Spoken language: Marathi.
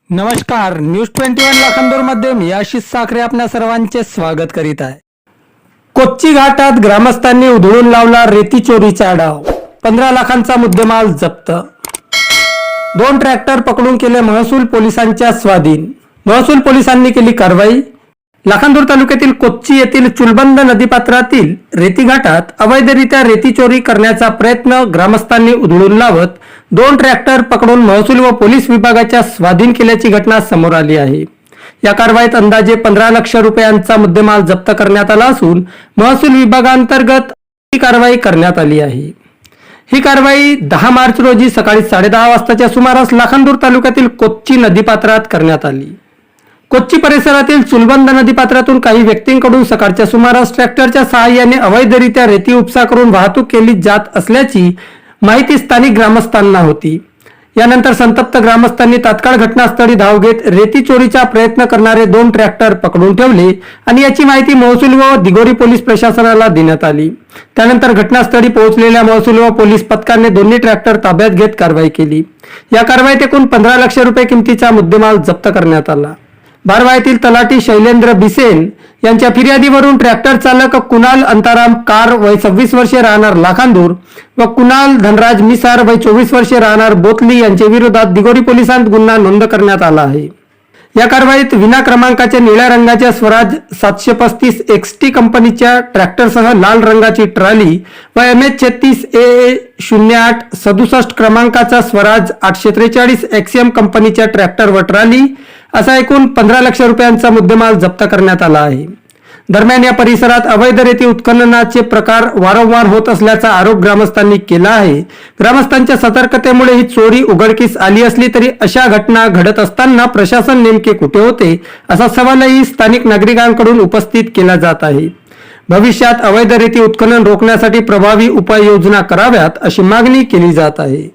नमस्कार, न्यूज 21 लाखांदूर मध्ये मी आशिष साखरे आपल्या सर्वांचे स्वागत करीत आहे। कोच्ची घाटात ग्रामस्थांनी उधळून लावला रेती चोरीचा डाव, 15 लाखांचा मुद्देमाल जप्त। 2 ट्रॅक्टर पकडून केले महसूल पोलिसांच्या स्वाधीन। महसूल पोलिसांनी केली कारवाई। लाखांदूर तालुक्यातील कोच्ची येथील चुलबंद नदीपात्रातील रेती घाटात अवैधरित्या रेती चोरी करण्याचा प्रयत्न ग्रामस्थांनी उधळून लावत 2 ट्रॅक्टर पकडून महसूल व पोलीस विभागाच्या स्वाधीन केल्याची घटना समोर आली आहे। या कारवाईत अंदाजे 15 लाख रुपयांचा मुद्देमाल जप्त करण्यात आला असून महसूल विभागांतर्गत ही कारवाई करण्यात आली आहे। ही कारवाई 10 मार्च रोजी सकाळी 10:30 वाजताच्या सुमारास लाखांदूर तालुक्यातील कोच्ची नदीपात्रात करण्यात आली। कोच्ची परिसरातील चुलबंद नदीपात्रातून काही व्यक्तींकडून सकाळच्या सुमारास ट्रॅक्टरच्या सहाय्याने अवैधरित्या रेती उपसा करून वाहतूक केली जात असल्याची माहिती स्थानिक ग्रामस्थांना होती। यानंतर संतप्त ग्रामस्थांनी तात्काळ घटनास्थळी धाव घेत रेती चोरीचा प्रयत्न करणारे 2 ट्रॅक्टर पकडून ठेवले आणि याची माहिती महसूल व दिगोरी पोलीस प्रशासनाला देण्यात आली। त्यानंतर घटनास्थळी पोहोचलेल्या महसूल व पोलीस पथकाने दोन्ही ट्रॅक्टर ताब्यात घेत कारवाई केली। या कारवाईत एकूण 15 लाख रुपये किमतीचा मुद्देमाल जप्त करण्यात आला। बारवा येथील तलाठी शैलेंद्र बिसेन यांच्या फिर्यादीवरून ट्रॅक्टर चालक कुणाल अंताराम कार वय 26 वर्षे राहणार लाखांदूर व कुणाल धनराज मिसार वय 24 वर्षे राहणार बोतली यांच्या विरोधात दिगोरी पोलिसांत गुन्हा नोंद करण्यात आला आहे। या कारवाईत विना क्रमांकाच्या निळ्या रंगाच्या स्वराज 735 XT कंपनीच्या ट्रॅक्टरसह लाल रंगाची ट्रॉली व MH36 AA 08 67 क्रमांकाचा स्वराज 843 XM कंपनीच्या ट्रॅक्टर व ट्रॉली असा एकूण 15 लाख रुपयांचा मुद्देमाल जप्त करण्यात आला आहे। दरम्यान या परिसरात अवैध रेती उत्खननाचे प्रकार वारंवार होत असल्याचा आरोप ग्रामस्थांनी केला आहे। ग्रामस्थांच्या सतर्कतेमुळे ही चोरी उघडकीस आली असली तरी अशा घटना घडत असताना प्रशासन नेमके कुठे होते असा सवालही स्थानिक नागरिकांकडून उपस्थित केला जात आहे। भविष्यात अवैध रेती उत्खनन रोखण्यासाठी प्रभावी उपाययोजना कराव्यात अशी मागणी केली जात आहे।